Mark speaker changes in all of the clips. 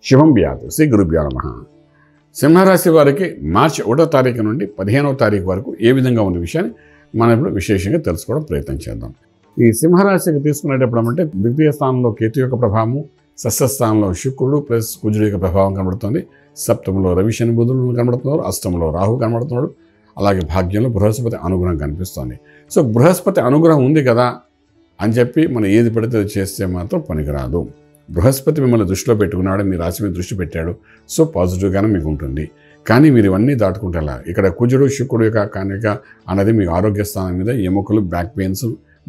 Speaker 1: శుభం వ్యాధు శ్రీ గురుభ్యో నమః. సింహరాశి వారికి మార్చి 1వ తారీఖు నుండి 15వ తారీఖు వరకు ఏ విధంగా ఉన్న విషయాన్ని మనం ఇప్పుడు విశేషంగా తెలుసుకోవడం ప్రయత్నం చేద్దాం. ఈ సింహరాశికి తీసుకునేటప్పుడు అంటే ద్వితీయ స్థానంలో కేతు యొక్క ప్రభావము, షష్ఠ స్థానంలో శుక్రుడు ప్లస్ కుజుడు యొక్క ప్రభావం కనబడుతుంది. సప్తమంలో రవి శని బుధుడు కనబడుతున్నారు. అష్టమంలో రాహు కనబడుతున్నాడు. అలాగే భాగ్యంలో బృహస్పతి అనుగ్రహం కనిపిస్తోంది. సో బృహస్పతి అనుగ్రహం ఉంది కదా అని చెప్పి మనం ఏది పడితే అది చేస్తే మాత్రం పనికిరాదు. బృహస్పతి మిమ్మల్ని దృష్టిలో పెట్టుకున్నాడు, మీ రాశి మీద దృష్టి పెట్టాడు. సో పాజిటివ్గానే మీకు ఉంటుంది. కానీ మీరు ఇవన్నీ దాటుకుంటేలా ఇక్కడ కుజుడు శుక్రుడు యొక్క కనుక అన్నది మీ ఆరోగ్య స్థానం మీద ఎముకలు, బ్యాక్ పెయిన్స్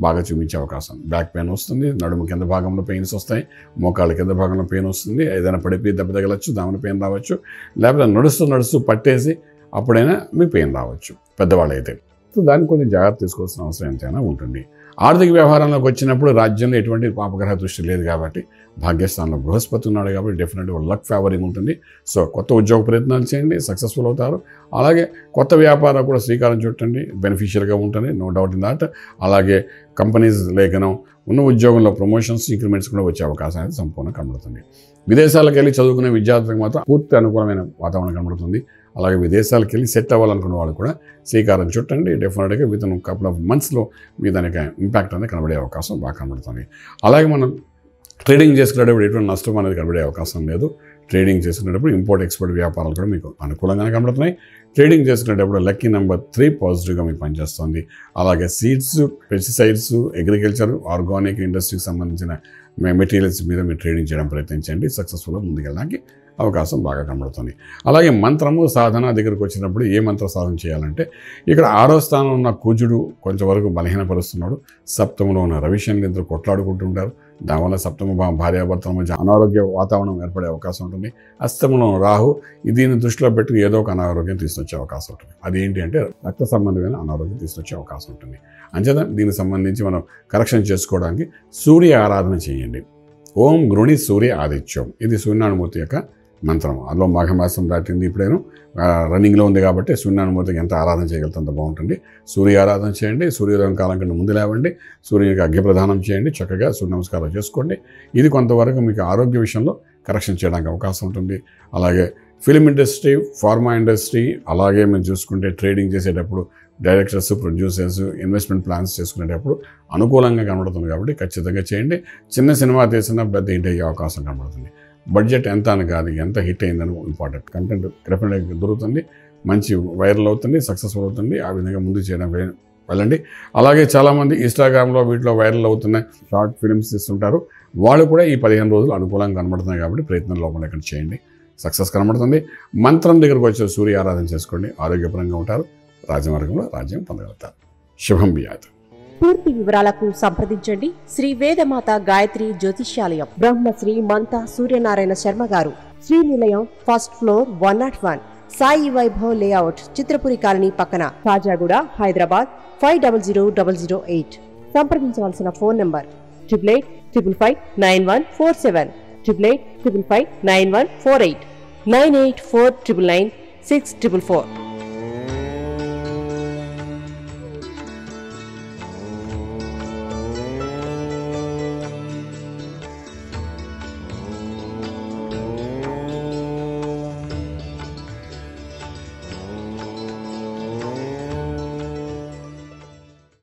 Speaker 1: బాగా చూపించే అవకాశం. బ్యాక్ పెయిన్ వస్తుంది, నడుము కింద భాగంలో పెయిన్స్ వస్తాయి, మోకాళ్ళ కింద భాగంలో పెయిన్ వస్తుంది, ఏదైనా పడిపోయి దెబ్బ తగలచ్చు, దాని పెయిన్ రావచ్చు, లేకపోతే నడుస్తూ పట్టేసి అప్పుడైనా మీ పెయిన్ రావచ్చు పెద్దవాళ్ళు అయితే. సో దానికి కొంచెం జాగ్రత్త తీసుకోవాల్సిన అవసరం ఎంతైనా ఉంటుంది. ఆర్థిక వ్యవహారంలోకి వచ్చినప్పుడు రాజ్యంలో ఎటువంటి పాపగ్రహ దృష్టి లేదు కాబట్టి భాగ్యస్థానంలో బృహస్పతి ఉన్నాడు కాబట్టి డెఫినెట్గా లక్ ఫేవరింగ్ ఉంటుంది. సో కొత్త ఉద్యోగ ప్రయత్నాలు చేయండి, సక్సెస్ఫుల్ అవుతారు. అలాగే కొత్త వ్యాపారం కూడా శ్రీకారం చుట్టండి, బెనిఫిషియల్గా ఉంటుంది, నో డౌట్ ఇన్ దాట్. అలాగే కంపెనీస్ లేఖనం ఉన్న ఉద్యోగంలో ప్రమోషన్స్, ఇంక్రిమెంట్స్ కూడా వచ్చే అవకాశం అనేది సంపూర్ణంగా కనబడుతుంది. విదేశాలకు వెళ్ళి చదువుకునే విద్యార్థులకు మాత్రం పూర్తి అనుకూలమైన వాతావరణం కనబడుతుంది. అలాగే విదేశాలకు వెళ్ళి సెట్ అవ్వాలనుకున్న వాళ్ళు కూడా శ్రీకారం చుట్టండి. డెఫినెట్గా విత్ కపుల్ ఆఫ్ మంత్స్లో మీ దానికి ఇంపాక్ట్ అనేది కనబడే అవకాశం బాగా కనబడుతుంది. అలాగే మనం ట్రేడింగ్ చేసుకునేటప్పుడు ఎటువంటి నష్టం అనేది కనబడే అవకాశం లేదు. ట్రేడింగ్ చేసుకునేటప్పుడు ఇంపోర్ట్ ఎక్స్పోర్ట్ వ్యాపారాలు కూడా మీకు అనుకూలంగానే కనబడుతున్నాయి. ట్రేడింగ్ చేసుకునేటప్పుడు లక్కీ నెంబర్ 3 పాజిటివ్గా మీకు పనిచేస్తుంది. అలాగే సీడ్స్, పెస్టిసైడ్స్, అగ్రికల్చర్, ఆర్గానిక్ ఇండస్ట్రీకి సంబంధించిన మెటీరియల్స్ మీద మీరు ట్రేడింగ్ చేయడం ప్రయత్నించండి. సక్సెస్ఫుల్గా ముందుకెళ్ళడానికి అవకాశం బాగా కనబడుతుంది. అలాగే మంత్రము సాధన దగ్గరికి వచ్చినప్పుడు ఏ మంత్ర సాధన చేయాలంటే ఇక్కడ 6వ స్థానంలో ఉన్న కుజుడు కొంచెం వరకు బలహీనపరుస్తున్నాడు. సప్తమంలో ఉన్న రవి శనులు ఇద్దరు కొట్లాడుకుంటుంటారు. దానివల్ల సప్తమ భార్యాభర్తల మధ్య అనారోగ్య వాతావరణం ఏర్పడే అవకాశం ఉంటుంది. అష్టమంలో రాహు దీన్ని దృష్టిలో పెట్టి ఏదో ఒక అనారోగ్యం తీసుకొచ్చే అవకాశం ఉంటుంది. అదేంటి అంటే రక్త సంబంధమైన అనారోగ్యం తీసుకొచ్చే అవకాశం ఉంటుంది. అంచేత దీనికి సంబంధించి మనం కరెక్షన్ చేసుకోవడానికి సూర్య ఆరాధన చేయండి. ఓం గృణి సూర్య ఆదిత్యం, ఇది సూర్యనారాయణమూర్తి యొక్క మంత్రం. అందులో మాఘమాసం దాటింది, ఇప్పుడేను రన్నింగ్లో ఉంది కాబట్టి సూర్యనారాయణమూర్తికి ఎంత ఆరాధన చేయగలిగితే అంత బాగుంటుంది. సూర్య ఆరాధన చేయండి. సూర్యోదయం కాలం కంటే ముందు లేవండి. సూర్యునికి అర్ఘ్యప్రదానం చేయండి. చక్కగా సూర్య నమస్కారాలు చేసుకోండి. ఇది కొంతవరకు మీకు ఆరోగ్య విషయంలో కరెక్షన్ చేయడానికి అవకాశం ఉంటుంది. అలాగే ఫిలిం ఇండస్ట్రీ, ఫార్మా ఇండస్ట్రీ, అలాగే మీరు చూసుకుంటే ట్రేడింగ్ చేసేటప్పుడు డైరెక్టర్స్, ప్రొడ్యూసర్స్, ఇన్వెస్ట్మెంట్ ప్లాన్స్ చేసుకునేటప్పుడు అనుకూలంగా కనబడుతుంది కాబట్టి ఖచ్చితంగా చేయండి. చిన్న సినిమా తీసినా పెద్ద హిట్ అయ్యే అవకాశం కనబడుతుంది. బడ్జెట్ ఎంత అని కాదు, ఎంత హిట్ అయిందని ఇంపార్టెంట్. కంటెంట్ డెఫినెట్గా దొరుకుతుంది, మంచి వైరల్ అవుతుంది, సక్సెస్ఫుల్ అవుతుంది. ఆ విధంగా ముందు చేయడం వెళ్ళండి. అలాగే చాలామంది ఇన్స్టాగ్రామ్లో వీటిలో వైరల్ అవుతున్న షార్ట్ ఫిల్మ్స్ ఇస్తుంటారు. వాళ్ళు కూడా ఈ 15 రోజులు అనుకూలంగా కనబడుతున్నాయి కాబట్టి ప్రయత్నం లోపల ఇక్కడ చేయండి, సక్సెస్ కనబడుతుంది. మంత్రం దగ్గరకు వచ్చే సూర్య ఆరాధన చేసుకోండి, ఆరోగ్యపరంగా ఉంటారు, రాజమార్గంలో రాజ్యం పొందగలుగుతారు. శుభం వ్యాధి.
Speaker 2: పూర్తి వివరాలకు సంప్రదించండి శ్రీ వేదమాత గాయత్రి జ్యోతిష్యాలయం, బ్రహ్మశ్రీ మంతా సూర్యనారాయణ శర్మ గారు, Srinilayam, first floor, 101, Sai Vaibhav layout, Chitrapuri colony పక్కన, కాజాగూడ, హైదరాబాద్ 500008. సంప్రదించవలసిన ఫోన్ నంబర్ 8885559147, 8855559148, 9849996644.